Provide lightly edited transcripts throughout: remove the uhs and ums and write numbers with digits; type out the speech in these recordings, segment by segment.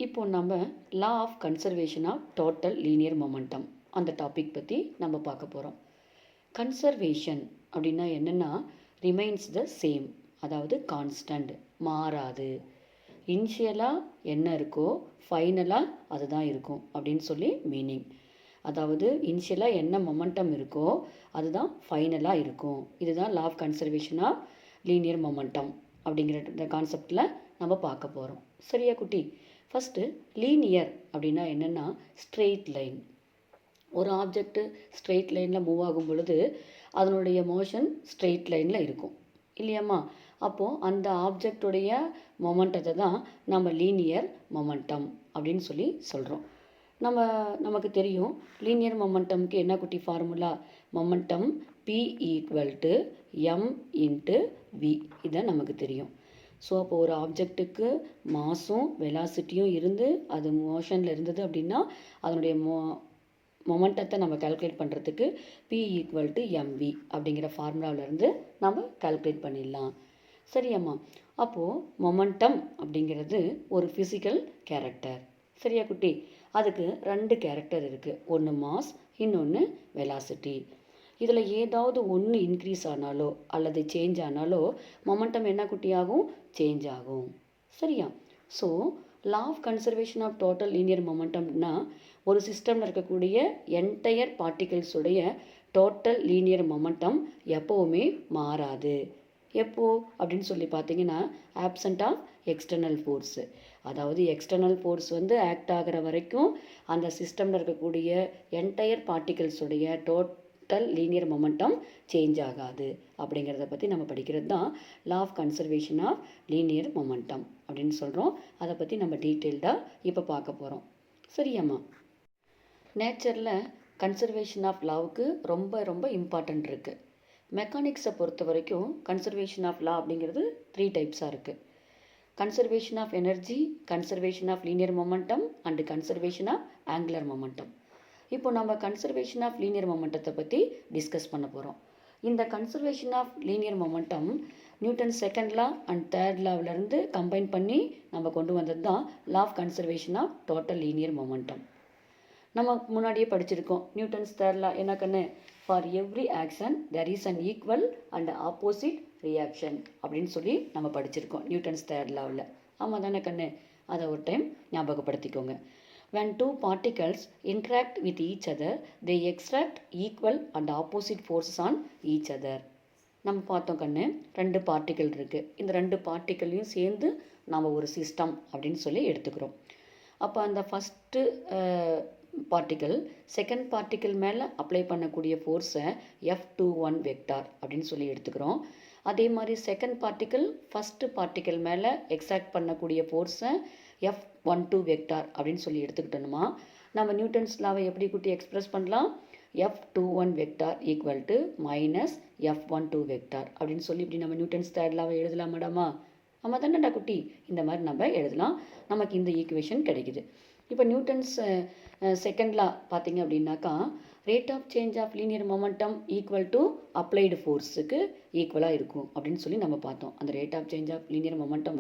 இப்போ நம்ம law of conservation of total linear momentum அந்த டாபிக் பற்றி நம்ம பார்க்க போகிறோம். கன்சர்வேஷன் அப்படின்னா என்னென்னா ரிமைன்ஸ் த சேம், அதாவது கான்ஸ்டன்ட், மாறாது. இனிஷியலாக என்ன இருக்கோ ஃபைனலாக அதுதான் இருக்கும் அப்படின்னு சொல்லி மீனிங். அதாவது இனிஷியலாக என்ன மொமெண்டம் இருக்கோ அதுதான் ஃபைனலாக இருக்கும். இதுதான் law of conservation of linear momentum அப்படிங்கிற இந்த கான்செப்டில் நம்ம பார்க்க போகிறோம். சரியா குட்டி? ஃபஸ்ட்டு லீனியர் அப்படின்னா என்னென்னா ஸ்ட்ரெயிட் லைன். ஒரு ஆப்ஜெக்ட்டு ஸ்ட்ரெயிட் லைனில் மூவ் ஆகும் பொழுது அதனுடைய மோஷன் ஸ்ட்ரெயிட் லைனில் இருக்கும் இல்லையாம்மா? அப்போது அந்த ஆப்ஜெக்டுடைய மொமெண்டத்தை தான் நம்ம லீனியர் மொமெண்டம் அப்படின்னு சொல்லி சொல்கிறோம். நமக்கு தெரியும் லீனியர் மொமெண்டம்க்கு என்ன குட்டி formula? Momentum P = m × v. இதை நமக்கு தெரியும். ஸோ அப்போ ஒரு ஆப்ஜெக்ட்டுக்கு மாஸும் வெலாசிட்டியும் இருந்து அது மோஷனில் இருந்தது அப்படின்னா அதனுடைய மொமெண்டத்தை நம்ம கால்குலேட் பண்ணுறதுக்கு P = mv அப்படிங்கிற ஃபார்முலாவிலேருந்து நம்ம கால்குலேட் பண்ணிடலாம். சரியாம்மா? அப்போது மொமெண்டம் அப்படிங்கிறது ஒரு ஃபிசிக்கல் கேரக்டர். சரியா குட்டி? அதுக்கு 2 கேரக்டர் இருக்குது. ஒன்று மாஸ், இன்னொன்று வெலாசிட்டி. இதில் ஏதாவது ஒன்று இன்க்ரீஸ் ஆனாலோ அல்லது சேஞ்ச் ஆனாலோ மொமெண்டம் என்ன குட்டி ஆகும்? சேஞ்ச் ஆகும். சரியா? So law of conservation of total linear மொமெண்டம்னா ஒரு சிஸ்டமில் இருக்கக்கூடிய என்டையர் பார்ட்டிகிள்ஸுடைய டோட்டல் லீனியர் மொமெண்டம் எப்போவுமே மாறாது. எப்போ அப்படின்னு சொல்லி பார்த்தீங்கன்னா ஆப்சண்ட் ஆஃப் எக்ஸ்டர்னல் ஃபோர்ஸு. அதாவது எக்ஸ்டர்னல் ஃபோர்ஸ் ஆக்ட் ஆகிற வரைக்கும் அந்த சிஸ்டமில் இருக்கக்கூடிய என்டையர் பார்ட்டிகிள்ஸுடைய டோட்டல் லீனியர் மொமெண்டம் சேஞ்ச் ஆகாது. அப்படிங்கிறத பற்றி நம்ம படிக்கிறது தான் law of conservation of linear momentum அப்படின்னு சொல்கிறோம். அதை பற்றி நம்ம டீட்டெயில்டாக இப்போ பார்க்க போகிறோம். சரியாம்மா? நேச்சரில் கன்சர்வேஷன் ஆஃப் லாவுக்கு ரொம்ப ரொம்ப இம்பார்ட்டண்ட் இருக்குது. மெக்கானிக்ஸை பொறுத்த வரைக்கும் கன்சர்வேஷன் ஆஃப் லா அப்படிங்கிறது 3 டைப்ஸாக இருக்குது. Conservation of energy, conservation of linear momentum and conservation of angular momentum. இப்போ நம்ம கன்சர்வேஷன் ஆஃப் லீனியர் மொமெண்டத்தை பற்றி டிஸ்கஸ் பண்ண போகிறோம். இந்த conservation of linear momentum Newton second law and third லாவிலேருந்து கம்பைன் பண்ணி நம்ம கொண்டு வந்தது தான் law of conservation of total linear momentum. நம்ம முன்னாடியே படிச்சிருக்கோம். நியூட்டன்ஸ் தேர்ட் லா என்ன கண்ணு? For every action there is an equal and opposite reaction அப்படின்னு சொல்லி நம்ம படிச்சிருக்கோம் நியூட்டன்ஸ் தேர்ட் லாவில். ஆமாம் தானே கண்ணு? அதை ஒரு time ஞாபகப்படுத்திக்கோங்க. When 2 particles interact with each other, they exert equal and opposite forces on each other. நம்ம பார்த்தோம் கண்ணு, 2 பார்ட்டிக்கல் இருக்குது. இந்த 2 பார்ட்டிக்கலையும் சேர்ந்து நாம் ஒரு சிஸ்டம் அப்படின்னு சொல்லி எடுத்துக்கிறோம். அப்போ அந்த ஃபஸ்ட்டு பார்ட்டிக்கல் செகண்ட் பார்ட்டிக்கல் மேலே அப்ளை பண்ணக்கூடிய ஃபோர்ஸை F21 வெக்டார் அப்படின்னு சொல்லி எடுத்துக்கிறோம். அதே மாதிரி செகண்ட் பார்ட்டிக்கல் ஃபஸ்ட்டு பார்ட்டிக்கல் மேலே எக்ஸாக்ட் பண்ணக்கூடிய ஃபோர்ஸை F12 வெக்டார் அப்படின்னு சொல்லி எடுத்துக்கிட்டோம்னா நம்ம நியூட்டன்ஸ் லாவை எப்படி குட்டி எக்ஸ்பிரஸ் பண்ணலாம்? F21 வெக்டார் = -F12 வெக்டார் அப்படின்னு சொல்லி இப்படி நம்ம நியூட்டன்ஸ் தேர்ட் லாவை எழுதலாம் மேடமா? ஆமாம் தானேடா குட்டி? இந்த மாதிரி நம்ம எழுதலாம். நமக்கு இந்த ஈக்குவேஷன் கிடைக்குது. இப்போ நியூட்டன்ஸ் செகண்ட் லா பார்த்தீங்க அப்படின்னாக்கா rate of change of linear momentum = applied ஃபோர்ஸுக்கு ஈக்குவலாக இருக்கும் அப்படின்னு சொல்லி நம்ம பார்த்தோம். அந்த rate of change of linear momentum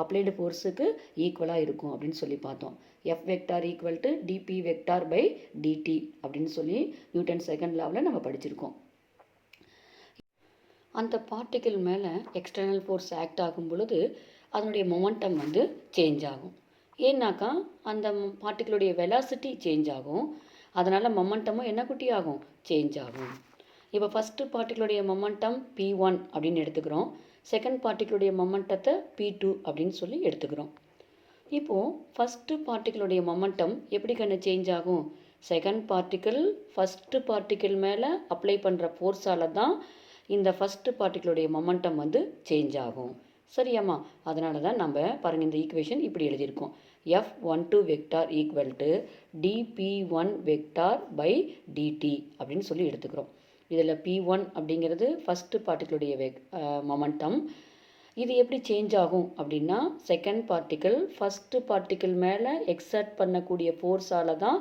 applied ஃபோர்ஸுக்கு ஈக்குவலாக இருக்கும் அப்படின்னு சொல்லி பார்த்தோம். F vector = dp vector by dt அப்படின்னு சொல்லி நியூட்டன் செகண்ட் லாவில் நம்ம படிச்சிருக்கோம். அந்த பார்ட்டிக்கிள் மேலே எக்ஸ்டர்னல் ஃபோர்ஸ் ஆக்ட் ஆகும் பொழுது அதனுடைய மொமெண்டம் சேஞ்ச் ஆகும். ஏன்னாக்கா அந்த பார்ட்டிக்கிளுடைய வெலாசிட்டி சேஞ்ச் ஆகும். அதனால் மொமெண்டமும் என்ன குட்டி ஆகும்? சேஞ்ச் ஆகும். இப்போ ஃபஸ்ட்டு பார்ட்டிக்கிளுடைய மொமெண்டம் P1 அப்படின்னு எடுத்துக்கிறோம். செகண்ட் பார்ட்டிக்கிளுடைய மொமெண்டத்தை P2 அப்படின்னு சொல்லி எடுத்துக்கிறோம். இப்போது ஃபஸ்ட்டு பார்ட்டிக்கிளுடைய மொமெண்டம் எப்படி கண்ணு சேஞ்ச் ஆகும்? செகண்ட் பார்ட்டிக்கிள் ஃபஸ்ட்டு பார்ட்டிக்கிள் மேலே அப்ளை பண்ணுற ஃபோர்ஸால் தான் இந்த ஃபஸ்ட்டு பார்ட்டிக்கிளுடைய மொமெண்டம் சேஞ்ச் ஆகும். சரியாம்மா? அதனால தான் நம்ம பாருங்கள் இந்த ஈக்குவேஷன் இப்படி எழுதியிருக்கோம். F12 vector = dp1 vector by dt அப்படின்னு சொல்லி எடுத்துக்கிறோம். இதில் P1 அப்படிங்கிறது ஃபஸ்ட்டு பார்ட்டிக்கிளுடைய மொமெண்டம். இது எப்படி சேஞ்ச் ஆகும் அப்படின்னா செகண்ட் பார்ட்டிக்கிள் ஃபஸ்ட்டு பார்ட்டிக்கிள் மேலே எக்ஸர்ட் பண்ணக்கூடிய ஃபோர்ஸால் தான்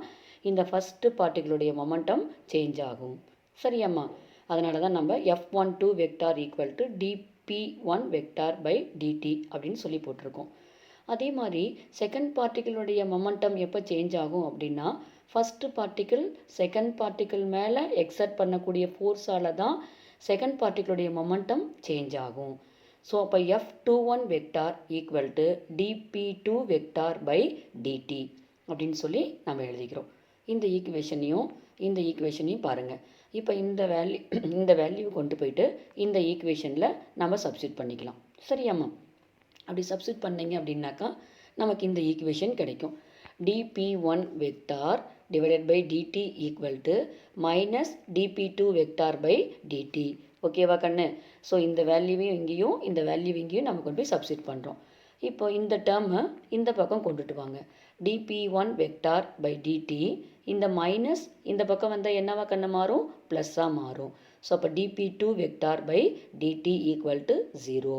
இந்த ஃபஸ்ட்டு பார்ட்டிக்கிளுடைய மொமெண்டம் சேஞ்ச் ஆகும். சரியாம்மா? அதனால தான் நம்ம F12 vector = dp1 vector by dt அப்படின்னு சொல்லி போட்டிருக்கோம். அதே மாதிரி செகண்ட் பார்ட்டிக்கிளுடைய மொமெண்டம் எப்போ சேஞ்ச் ஆகும் அப்படின்னா ஃபஸ்ட்டு பார்ட்டிக்கிள் செகண்ட் பார்ட்டிக்கிள் மேலே எக்ஸர்ட் பண்ணக்கூடிய ஃபோர்ஸால் தான் செகண்ட் பார்ட்டிக்கிளுடைய மொமெண்டம் சேஞ்ச் ஆகும். ஸோ அப்போ F21 vector equal to dP2 vector by dt அப்படின்னு சொல்லி நம்ம எழுதிக்கிறோம். இந்த ஈக்குவேஷனையும் பாருங்கள். இப்போ இந்த வேல்யூ கொண்டு போயிட்டு இந்த ஈக்குவேஷனில் நம்ம சப்ஸ்டியூட் பண்ணிக்கலாம். சரியாம்மா? அப்படி சப்ஸ்டியூட் பண்ணிங்க அப்படின்னாக்கா நமக்கு இந்த ஈக்குவேஷன் கிடைக்கும். dP1 vector divided by dt equal to minus dP2 vector by dt. ஓகேவா கண்ணு? ஸோ இந்த வேல்யூவையும் இங்கேயும் இந்த வேல்யூ இங்கேயும் நம்ம கொண்டு போய் சப்ஸ்டியூட் பண்ணுறோம். இப்போ இந்த டேர்மை இந்த பக்கம் கொண்டுட்டு வாங்க. dP1 வெக்டார் பை dt இந்த மைனஸ் இந்த பக்கம் வந்தால் என்னவா கண்ணு மாறும்? ப்ளஸ்ஸாக மாறும். ஸோ அப்போ dP2 vector by dt equal to 0.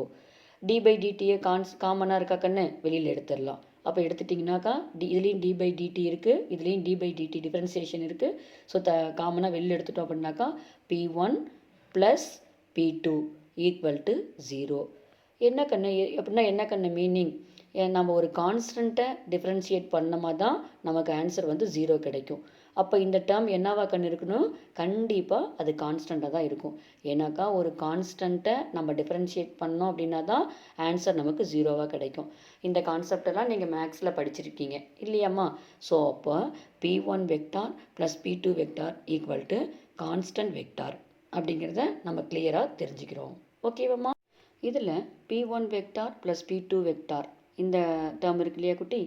d by டிடியை காமனாக இருக்கா கண்ணு? வெளியில் எடுத்துடலாம். அப்போ எடுத்துட்டிங்கனாக்கா இதுலேயும் d பை dt இருக்குது, இதுலேயும் d பை dt டிஃப்ரென்சியேஷன் இருக்குது. ஸோ காமனாக வெளியில் எடுத்துட்டோம் அப்படின்னாக்கா P1 plus P2 equal to 0. என்ன கண்ணு அப்படின்னா என்ன கண்ணு மீனிங்? நம்ம ஒரு கான்ஸ்டண்ட்டை டிஃப்ரென்ஷியேட் பண்ணமா தான் நமக்கு ஆன்சர் வந்து 0 கிடைக்கும். அப்போ இந்த டேர்ம் என்னவா கண்ணு இருக்கணும்? கண்டிப்பாக அது கான்ஸ்டண்ட்டாக தான் இருக்கும். ஏன்னாக்கா ஒரு கான்ஸ்டண்ட்டை நம்ம டிஃப்ரென்ஷியேட் பண்ணோம் அப்படின்னா தான் ஆன்சர் நமக்கு 0வாக கிடைக்கும். இந்த கான்செப்டெல்லாம் நீங்கள் மேக்ஸில் படிச்சிருக்கீங்க இல்லையாம்மா? ஸோ அப்போ P1 vector plus P2 vector equal to constant vector அப்படிங்கிறத நம்ம கிளியராக தெரிஞ்சுக்கிறோம். ஓகேவாம்மா? இதில் P1 vector plus P2 vector இந்த டேர்ம் இருக்கு இல்லையா குட்டி?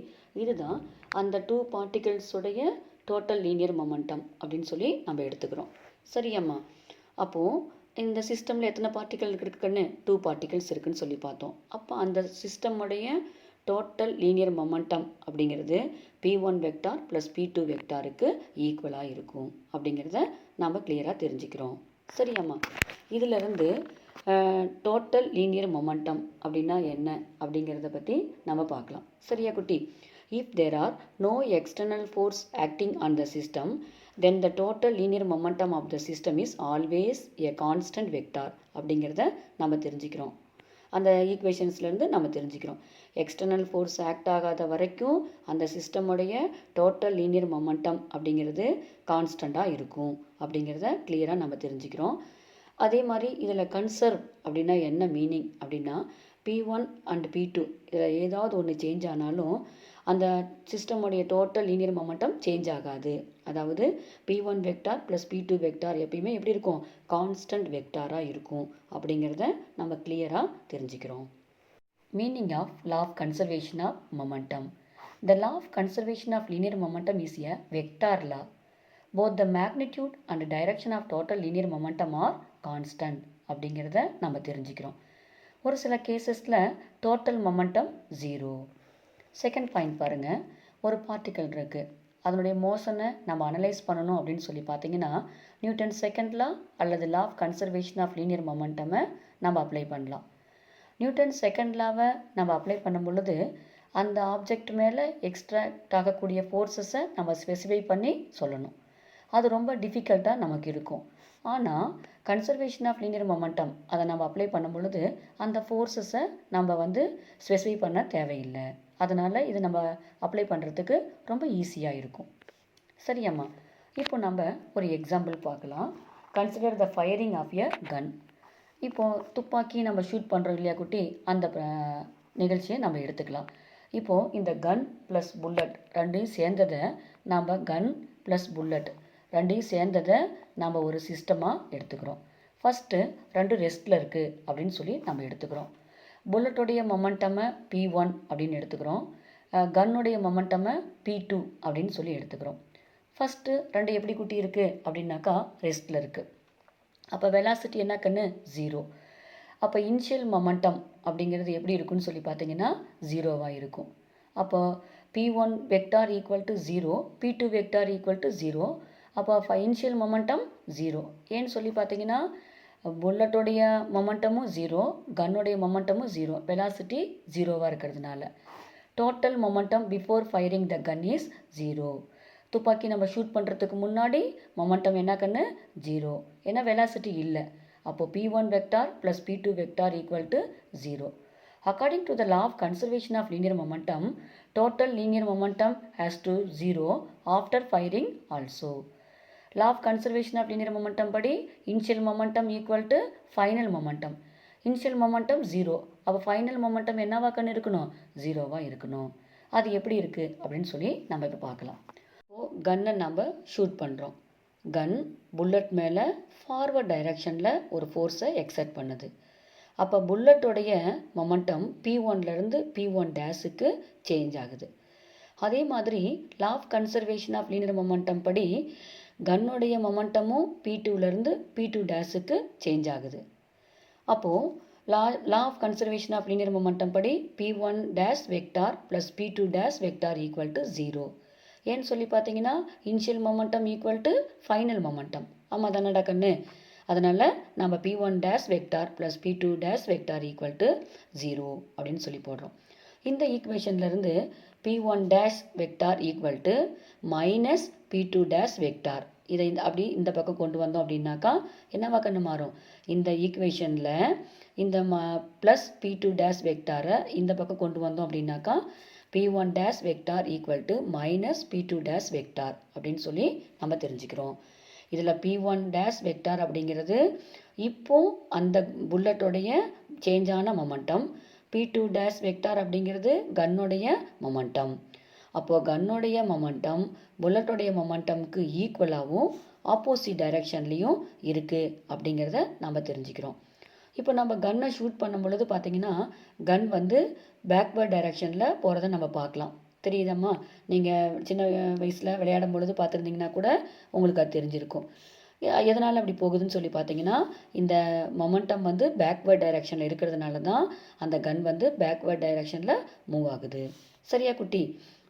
இதுதான் அந்த டூ பார்ட்டிகல்ஸுடைய டோட்டல் லீனியர் மொமெண்டம் அப்படின்னு சொல்லி நம்ம எடுத்துக்கிறோம். சரியாம்மா? அப்போது இந்த சிஸ்டமில் எத்தனை பார்ட்டிகல் இருக்குன்னு? 2 பார்ட்டிகல்ஸ் இருக்குன்னு சொல்லி பார்த்தோம். அப்போ அந்த சிஸ்டமுடைய டோட்டல் லீனியர் மொமெண்டம் அப்படிங்கிறது P1 வெக்டார் ப்ளஸ் P2 வெக்டாருக்கு ஈக்குவலாக இருக்கும் அப்படிங்கிறத நம்ம கிளியராக தெரிஞ்சுக்கிறோம். சரியாம்மா? இதிலிருந்து டோட்டல் லீனியர் மொமெண்டம் அப்படின்னா என்ன அப்படிங்கிறத பற்றி நம்ம பார்க்கலாம். சரியா குட்டி? If there are no external force acting on the system then the total linear momentum of the system is always a constant vector அப்படிங்கிறத நம்ம தெரிஞ்சுக்கிறோம். அந்த ஈக்குவேஷன்ஸ்லேருந்து நம்ம தெரிஞ்சுக்கிறோம். எக்ஸ்டர்னல் ஃபோர்ஸ் ஆக்ட் ஆகாத வரைக்கும் அந்த சிஸ்டமுடைய டோட்டல் லீனியர் மொமெண்டம் அப்படிங்கிறது கான்ஸ்டண்ட்டாக இருக்கும் அப்படிங்கிறத கிளியராக நம்ம தெரிஞ்சுக்கிறோம். அதே மாதிரி இதில் கன்சர்வ் அப்படின்னா என்ன மீனிங் அப்படின்னா P1 அண்ட் P2 இதில் ஏதாவது ஒன்று சேஞ்ச் ஆனாலும் அந்த சிஸ்டமுடைய டோட்டல் லீனியர் மொமெண்டம் சேஞ்ச் ஆகாது. அதாவது P1 vector plus P2 vector எப்பயுமே எப்படி இருக்கும்? கான்ஸ்டன்ட் வெக்டாராக இருக்கும் அப்படிங்கிறத நம்ம கிளியராக தெரிஞ்சுக்கிறோம். Meaning of law of conservation of momentum. The law of conservation of linear momentum is a vector law. Both the magnitude and direction of total linear momentum are constant அப்படிங்கிறத நம்ம தெரிஞ்சுக்கிறோம். ஒரு சில கேசஸில் டோட்டல் மொமெண்டம் 0. செகண்ட் பாயிண்ட் பாருங்கள். ஒரு particle இருக்குது, அதனுடைய மோஷனை நம்ம அனலைஸ் பண்ணணும் அப்படின்னு சொல்லி பார்த்தீங்கன்னா நியூட்டன் செகண்ட் லா அல்லது law of conservation of linear மொமெண்டமை நம்ம அப்ளை பண்ணலாம். நியூட்டன் செகண்ட் லாவை நம்ம அப்ளை பண்ணும் பொழுது அந்த ஆப்ஜெக்ட் மேலே எக்ஸ்ட்ராக்ட் ஆகக்கூடிய ஃபோர்ஸஸை நம்ம ஸ்பெசிஃபை பண்ணி சொல்லணும். அது ரொம்ப டிஃபிகல்ட்டாக நமக்கு இருக்கும். ஆனால் கன்சர்வேஷன் ஆஃப் லீனியர் மொமெண்டம் அதை நம்ம அப்ளை பண்ணும் பொழுது அந்த ஃபோர்ஸஸை நம்ம வந்து ஸ்பெசிஃபை பண்ண தேவையில்லை. அதனால் இது நம்ம அப்ளை பண்ணுறதுக்கு ரொம்ப ஈஸியாக இருக்கும். சரியாம்மா? இப்போ நம்ம ஒரு எக்ஸாம்பிள் பார்க்கலாம். Consider the firing of a gun. இப்போது துப்பாக்கி நம்ம ஷூட் பண்ணுறோம் இல்லையா குட்டி? அந்த நிகழ்ச்சியை நம்ம எடுத்துக்கலாம். இப்போது இந்த கன் ப்ளஸ் புல்லட் ரெண்டையும் சேர்ந்ததை நம்ம கன் ப்ளஸ் புல்லட் ரெண்டையும் சேர்ந்ததை நம்ம ஒரு சிஸ்டமாக எடுத்துக்கிறோம். ஃபஸ்ட்டு 2 ரெஸ்ட்டில் இருக்குது அப்படின்னு சொல்லி நம்ம எடுத்துக்கிறோம். புல்லட்டுடைய மொமெண்டமை P1 அப்படின்னு எடுத்துக்கிறோம். கன்னுடைய மொமெண்டமை P2 அப்படின்னு சொல்லி எடுத்துக்கிறோம். ஃபஸ்ட்டு 2 எப்படி குட்டி இருக்குது அப்படின்னாக்கா ரெஸ்ட்டில் இருக்குது. அப்போ வெலாசிட்டி என்ன கண்ணு? 0. அப்போ இனிஷியல் மொமெண்டம் அப்படிங்கிறது எப்படி இருக்குன்னு சொல்லி பார்த்தீங்கன்னா 0வாக இருக்கும். அப்போ P1 vector equal to 0, P2 vector equal to 0. அப்போ இனிஷியல் மொமெண்டம் 0. ஏன்னு சொல்லி பார்த்தீங்கன்னா புல்லட்டுடைய மொமெண்டமும் 0, கன்னுடைய மொமெண்டமும் 0, வெலாசிட்டி 0வாக இருக்கிறதுனால total momentum before firing the gun is 0. துப்பாக்கி நம்ம ஷூட் பண்ணுறதுக்கு முன்னாடி மொமெண்டம் என்ன கண்ணு? 0. ஏன்னா வெலாசிட்டி இல்லை. அப்போது P1 vector plus P2 vector equal to 0. According to the law of conservation of linear momentum, total linear momentum has to 0 after firing also. Law of conservation of linear momentum படி initial momentum equal to final momentum. Initial momentum 0. அப்போ final momentum என்னவா கண்ணு இருக்கணும்? 0வா இருக்கணும். அது எப்படி இருக்குது அப்படின்னு சொல்லி நம்ம இப்போ பார்க்கலாம். கன்னை நம்ம ஷூட் பண்ணுறோம். கன் புல்லட் மேலே ஃபார்வர்ட் டைரக்ஷனில் ஒரு ஃபோர்ஸை எக்ஸர்ட் பண்ணுது. அப்போ புல்லட்டோடைய மொமெண்டம் P1லேருந்து P1 டேஸுக்கு சேஞ்ச் ஆகுது. அதே மாதிரி law of conservation of linear momentum படி கன்னுடைய மொமெண்டமும் P2லேருந்து P2 டேஸுக்கு சேஞ்ச் ஆகுது. அப்போது law of conservation of linear momentum படி P1 dash vector plus P2 dash vector equal to 0. ஏன்னு சொல்லி பார்த்தீங்கன்னா initial momentum equal to final momentum. ஆமாம் தானடா கண்ணு? அதனால் நம்ம P1 dash vector plus P2 dash vector equal to 0 அப்படின்னு சொல்லி போடுறோம். இந்த ஈக்குவேஷன்லேருந்து P1 dash vector equal to minus P2 dash vector. இதை அப்படி இந்த பக்கம் கொண்டு வந்தோம் அப்படின்னாக்கா என்னவா கண்ணு மாறும்? இந்த ஈக்குவேஷனில் இந்த ப்ளஸ் P2 டேஷ் வெக்டாரை இந்த பக்கம் கொண்டு வந்தோம் அப்படின்னாக்கா P1 dash vector equal to minus P2 dash vector அப்படின்னு சொல்லி நம்ம தெரிஞ்சுக்கிறோம். இதில் P1 டேஷ் வெக்டார் அப்படிங்கிறது இப்போ அந்த புல்லட்டோடைய சேஞ்சான மொமெண்டம். P2 டேஷ் வெக்டார் அப்படிங்கிறது கன்னுடைய மொமெண்டம். அப்போது கன்னுடைய மொமெண்டம் புல்லட்டோடைய மொமெண்டமுக்கு ஈக்குவலாகவும் ஆப்போசிட் டைரெக்ஷன்லேயும் இருக்குது அப்படிங்கிறத நம்ம தெரிஞ்சுக்கிறோம். இப்போ நம்ம கன்னை ஷூட் பண்ணும் பொழுது பார்த்திங்கன்னா கன் வந்து பேக்வேர்ட் டைரெக்ஷனில் போகிறத நம்ம பார்க்கலாம். தெரியுதம்மா? நீங்கள் சின்ன வயசில் விளையாடும் பொழுது பார்த்துருந்தீங்கன்னா கூட உங்களுக்கு அது தெரிஞ்சிருக்கும். எதனால் அப்படி போகுதுன்னு சொல்லி பார்த்தீங்கன்னா இந்த மொமெண்டம் வந்து பேக்வேர்ட் டைரெக்ஷனில் இருக்கிறதுனால தான் அந்த கன் வந்து பேக்வேர்ட் டைரெக்ஷனில் மூவ் ஆகுது. சரியா குட்டி?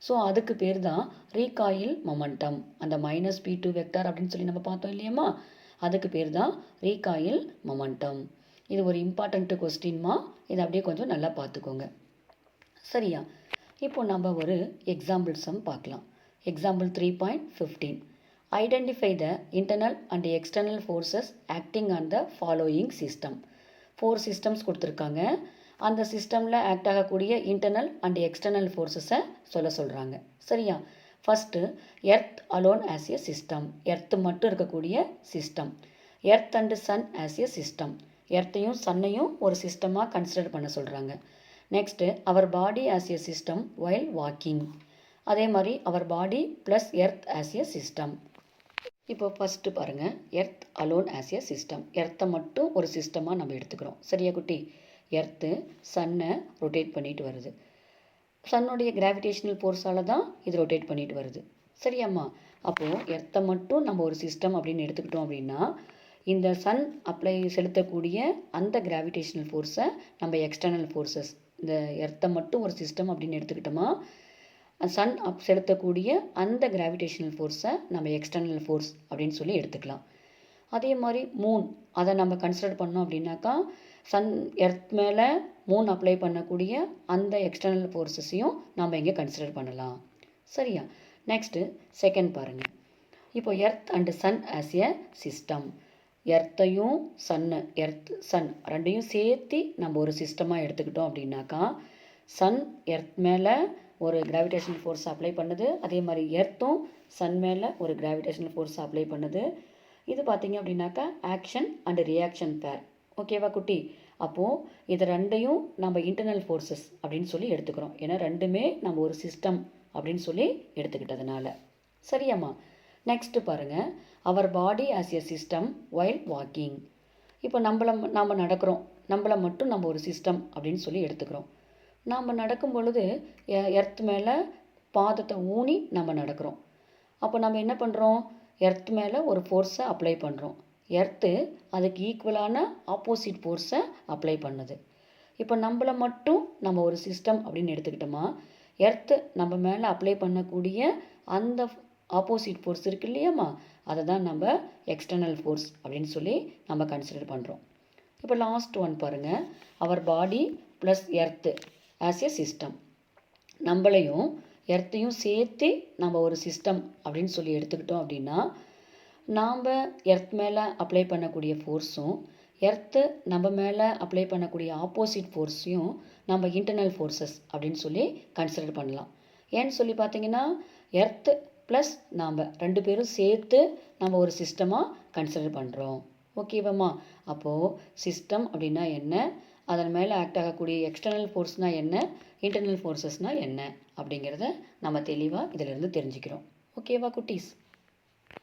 ஸோ அதுக்கு பேர் தான் ரீகாயில் மொமெண்டம். அந்த மைனஸ் P2 வெக்டார் அப்படின்னு சொல்லி நம்ம பார்த்தோம் இல்லையம்மா, அதுக்கு பேர் தான் ரீகாயில் மொமெண்டம். இது ஒரு இம்பார்ட்டண்ட்டு கொஸ்டின்மா, இதை அப்படியே கொஞ்சம் நல்லா பார்த்துக்கோங்க. சரியா? இப்போ நம்ம ஒரு எக்ஸாம்பிள் சம் பார்க்கலாம். Example 3.15. Identify the internal and external forces acting on the following system. 4 systems கொடுத்துருக்காங்க. அந்த சிஸ்டமில் ஆக்ட் ஆகக்கூடிய இன்டர்னல் அண்ட் எக்ஸ்டர்னல் ஃபோர்ஸஸை சொல்கிறாங்க. சரியா? First earth alone as a system. Earth மட்டும் இருக்கக்கூடிய system. Earth and sun as a system. எர்த்தையும் சன்னையும் ஒரு சிஸ்டமாக கன்சிடர் பண்ண சொல்கிறாங்க. Next our body as a system while walking. அதே மாதிரி our body plus earth as a system. இப்போ ஃபஸ்ட்டு பாருங்கள், earth alone as a system. எர்த்தை மட்டும் ஒரு சிஸ்டமாக நம்ம எடுத்துக்கிறோம். சரியா குட்டி? எர்த்து சன்னை ரொட்டேட் பண்ணிட்டு வருது. சன்னுடைய கிராவிடேஷனல் ஃபோர்ஸால் தான் இது ரொட்டேட் பண்ணிட்டு வருது. சரியாம்மா? அப்போது எர்த்தை மட்டும் நம்ம ஒரு சிஸ்டம் அப்படின்னு எடுத்துக்கிட்டோம் அப்படின்னா இந்த சன் அப்ளை செலுத்தக்கூடிய அந்த கிராவிடேஷனல் ஃபோர்ஸை நம்ம எக்ஸ்டர்னல் ஃபோர்ஸஸ், இந்த எர்த்தை மட்டும் ஒரு சிஸ்டம் அப்படின்னு எடுத்துக்கிட்டோமா சன் செலுத்தக்கூடிய அந்த கிராவிடேஷனல் ஃபோர்ஸை நம்ம எக்ஸ்டர்னல் ஃபோர்ஸ் அப்படின்னு சொல்லி எடுத்துக்கலாம். அதே மாதிரி மூன், அதை நம்ம கன்சிடர் பண்ணோம் அப்படின்னாக்கா சன் எர்த் மேலே மூன் அப்ளை பண்ணக்கூடிய அந்த எக்ஸ்டர்னல் ஃபோர்ஸஸையும் நம்ம இங்கே கன்சிடர் பண்ணலாம். சரியா? நெக்ஸ்ட்டு செகண்ட் பாருங்கள். இப்போ earth and sun as a system. எர்த்தையும் சன்னு, எர்த் சன் ரெண்டையும் சேர்த்து நம்ம ஒரு சிஸ்டமாக எடுத்துக்கிட்டோம் அப்படின்னாக்கா சன் எர்த் மேலே ஒரு கிராவிடேஷனல் ஃபோர்ஸ் அப்ளை பண்ணுது. அதே மாதிரி எர்த்தும் சன் மேலே ஒரு கிராவிடேஷனல் ஃபோர்ஸ் அப்ளை பண்ணுது. இது பார்த்திங்க அப்படின்னாக்கா ஆக்ஷன் அண்டு ரியாக்ஷன் பேர். ஓகேவா குட்டி? அப்போது இது ரெண்டையும் நம்ம இன்டர்னல் ஃபோர்ஸஸ் அப்படின்னு சொல்லி எடுத்துக்கிறோம். ஏன்னா ரெண்டுமே நம்ம ஒரு சிஸ்டம் அப்படின்னு சொல்லி எடுத்துக்கிட்டதுனால. சரியாம்மா? நெக்ஸ்ட்டு பாருங்கள், our body as a system while walking. இப்போ நாம் நடக்கிறோம், நம்மளை மட்டும் நம்ம ஒரு சிஸ்டம் அப்படின்னு சொல்லி எடுத்துக்கிறோம். நாம் நடக்கும் பொழுது எர்த் மேலே பாதத்தை ஊனி நம்ம நடக்கிறோம். அப்போ நம்ம என்ன பண்ணுறோம்? எர்த் மேலே ஒரு ஃபோர்ஸை அப்ளை பண்ணுறோம். எர்த்து அதுக்கு ஈக்குவலான ஆப்போசிட் ஃபோர்ஸை அப்ளை பண்ணுது. இப்போ நம்மளை மட்டும் நம்ம ஒரு சிஸ்டம் அப்படின்னு எடுத்துக்கிட்டோமா எர்த்து நம்ம மேலே அப்ளை பண்ணக்கூடிய அந்த ஆப்போசிட் ஃபோர்ஸ் இருக்கு இல்லையாம்மா, அதை தான் நம்ம எக்ஸ்டர்னல் ஃபோர்ஸ் அப்படின்னு சொல்லி நம்ம கன்சிடர் பண்ணுறோம். இப்போ லாஸ்ட் ஒன் பாருங்கள், our body plus earth as a system. நம்மளையும் எர்த்தையும் சேர்த்து நம்ம ஒரு சிஸ்டம் அப்படின்னு சொல்லி எடுத்துக்கிட்டோம் அப்படின்னா நாம் எர்த் மேலே அப்ளை பண்ணக்கூடிய ஃபோர்ஸும் எர்த்து நம்ம மேலே அப்ளை பண்ணக்கூடிய ஆப்போசிட் ஃபோர்ஸையும் நம்ம இன்டர்னல் ஃபோர்ஸஸ் அப்படின்னு சொல்லி கன்சிடர் பண்ணலாம். ஏன்னு சொல்லி பார்த்தீங்கன்னா எர்த்து ப்ளஸ் நாம் 2 பேரும் சேர்த்து நம்ம ஒரு சிஸ்டமாக கன்சிடர் பண்ணுறோம். ஓகேவாம்மா? அப்போது சிஸ்டம் அப்படின்னா என்ன, அதன் மேலே ஆக்ட் ஆகக்கூடிய எக்ஸ்டர்னல் ஃபோர்ஸ்னால் என்ன, இன்டர்னல் ஃபோர்ஸஸ்னால் என்ன அப்படிங்கிறத நம்ம தெளிவாக இதிலிருந்து தெரிஞ்சுக்கிறோம். ஓகேவா குட்டீஸ்?